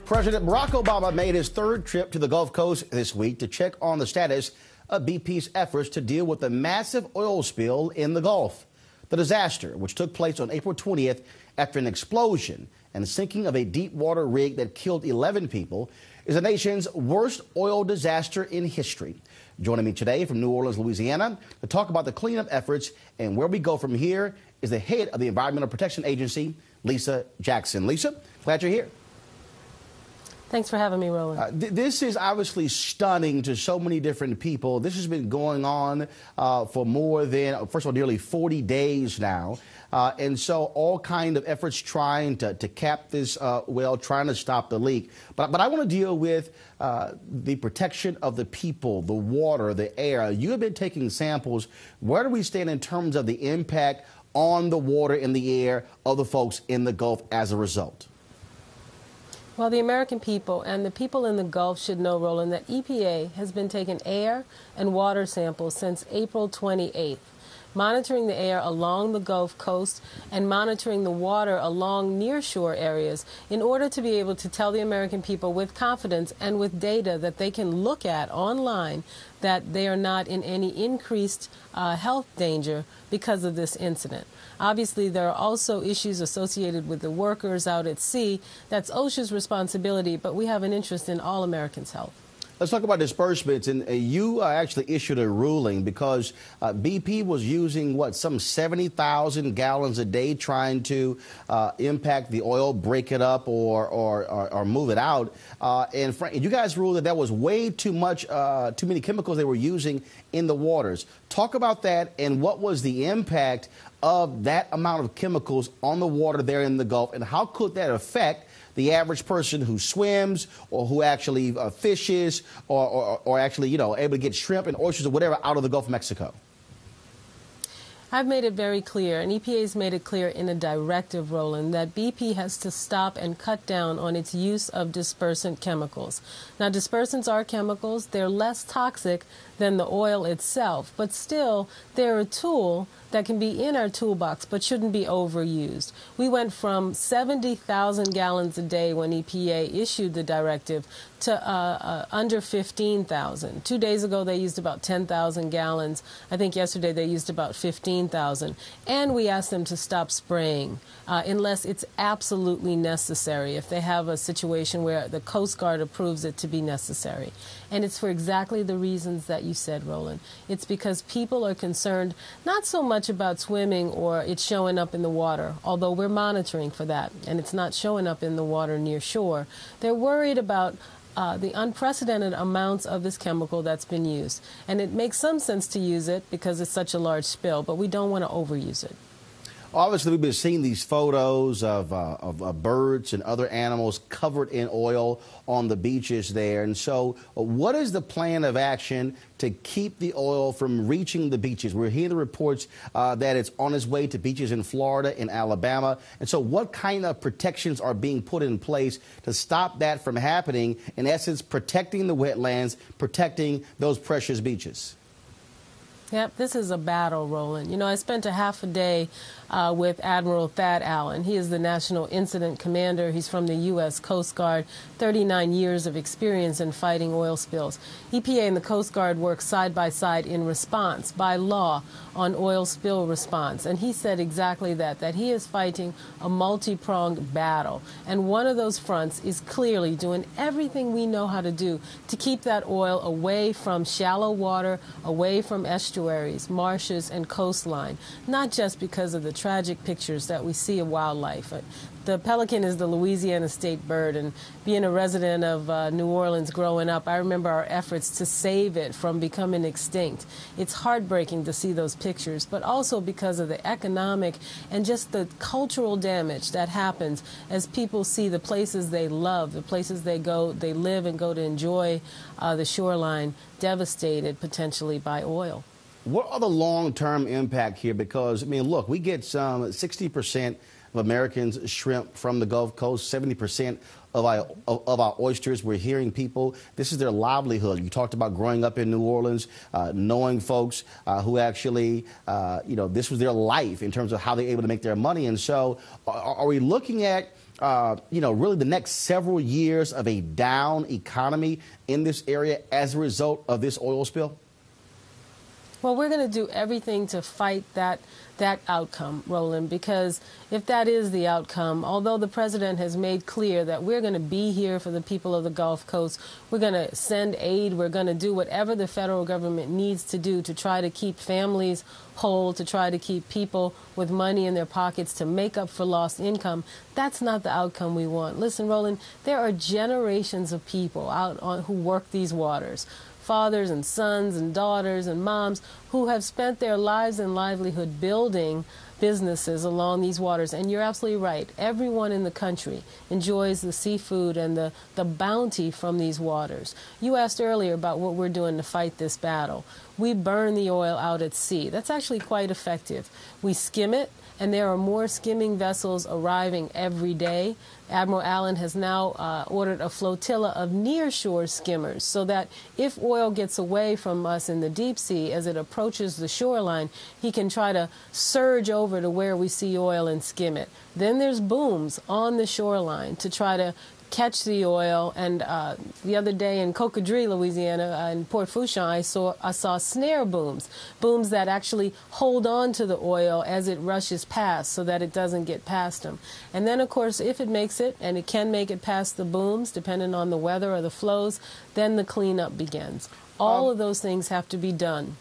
President Barack Obama made his third trip to the Gulf Coast this week to check on the status of BP's efforts to deal with the massive oil spill in the Gulf. The disaster, which took place on April 20th after an explosion and sinking of a deep water rig that killed 11 people, is the nation's worst oil disaster in history. Joining me today from New Orleans, Louisiana, to talk about the cleanup efforts and where we go from here is the head of the Environmental Protection Agency, Lisa Jackson. Lisa, glad you're here. Thanks for having me, Roland. This is obviously stunning to so many different people. This has been going on for more than, first of all, nearly 40 days now. And so all kind of efforts trying to cap this well, trying to stop the leak. But I want to deal with the protection of the people, the water, the air. You have been taking samples. Where do we stand in terms of the impact on the water and the air of the folks in the Gulf as a result? Well, the American people and the people in the Gulf should know, Roland, that EPA has been taking air and water samples since April 28th, monitoring the air along the Gulf Coast and monitoring the water along nearshore areas in order to be able to tell the American people with confidence and with data that they can look at online that they are not in any increased health danger because of this incident. Obviously, there are also issues associated with the workers out at sea. That's OSHA's responsibility, but we have an interest in all Americans' health. Let's talk about disbursements. And you actually issued a ruling because BP was using, what, some 70,000 gallons a day trying to impact the oil, break it up or move it out. And you guys ruled that was way too much, too many chemicals they were using in the waters. Talk about that and what was the impact of that amount of chemicals on the water there in the Gulf, and how could that affect the average person who swims or who actually fishes or actually, able to get shrimp and oysters or whatever out of the Gulf of Mexico? I've made it very clear, and EPA's made it clear in a directive, Roland, that BP has to stop and cut down on its use of dispersant chemicals. Now, dispersants are chemicals. They're less toxic than the oil itself, but still, they're a tool that can be in our toolbox but shouldn't be overused. We went from 70,000 gallons a day when EPA issued the directive to under 15,000. 2 days ago, they used about 10,000 gallons. I think yesterday they used about 15,000. And we asked them to stop spraying unless it's absolutely necessary, if they have a situation where the Coast Guard approves it to be necessary. And it's for exactly the reasons that you said, Roland. It's because people are concerned not so much about swimming or it showing up in the water, although we're monitoring for that, and it's not showing up in the water near shore. They're worried about the unprecedented amounts of this chemical that's been used. And it makes some sense to use it because it's such a large spill, but we don't want to overuse it. Obviously, we've been seeing these photos of birds and other animals covered in oil on the beaches there. And so what is the plan of action to keep the oil from reaching the beaches? We're hearing the reports that it's on its way to beaches in Florida and Alabama. And so what kind of protections are being put in place to stop that from happening, in essence, protecting the wetlands, protecting those precious beaches? Yep, this is a battle, Roland. You know, I spent a half a day with Admiral Thad Allen. He is the National Incident Commander. He's from the U.S. Coast Guard, 39 years of experience in fighting oil spills. EPA and the Coast Guard work side by side in response by law on oil spill response. And he said exactly that he is fighting a multi-pronged battle. And one of those fronts is clearly doing everything we know how to do to keep that oil away from shallow water, away from estuaries, marshes, and coastline, not just because of the tragic pictures that we see of wildlife. The pelican is the Louisiana state bird, and being a resident of New Orleans growing up, I remember our efforts to save it from becoming extinct. It's heartbreaking to see those pictures, but also because of the economic and just the cultural damage that happens as people see the places they love, the places they live and go to enjoy the shoreline devastated potentially by oil. What are the long-term impact here? Because, I mean, look, we get some 60% of Americans shrimp from the Gulf Coast, 70% of our oysters. We're hearing people, this is their livelihood. You talked about growing up in New Orleans, knowing folks who actually, this was their life in terms of how they're able to make their money. And so are we looking at really the next several years of a down economy in this area as a result of this oil spill? Well, we're going to do everything to fight that outcome, Roland, because if that is the outcome, although the president has made clear that we're going to be here for the people of the Gulf Coast, we're going to send aid, we're going to do whatever the federal government needs to do to try to keep families whole, to try to keep people with money in their pockets to make up for lost income, that's not the outcome we want. Listen, Roland, there are generations of people who work these waters. Fathers and sons and daughters and moms who have spent their lives and livelihood building businesses along these waters. And you're absolutely right. Everyone in the country enjoys the seafood and the bounty from these waters. You asked earlier about what we're doing to fight this battle. We burn the oil out at sea. That's actually quite effective. We skim it, and there are more skimming vessels arriving every day. Admiral Allen has now ordered a flotilla of nearshore skimmers so that if oil gets away from us in the deep sea as it approaches the shoreline, he can try to surge over to where we see oil and skim it. Then there's booms on the shoreline to try to catch the oil. And the other day in Cocodrie, Louisiana, in Port Fourchon, I saw snare booms that actually hold on to the oil as it rushes past so that it doesn't get past them. And then, of course, if it makes it, and it can make it past the booms, depending on the weather or the flows, then the cleanup begins. All of those things have to be done.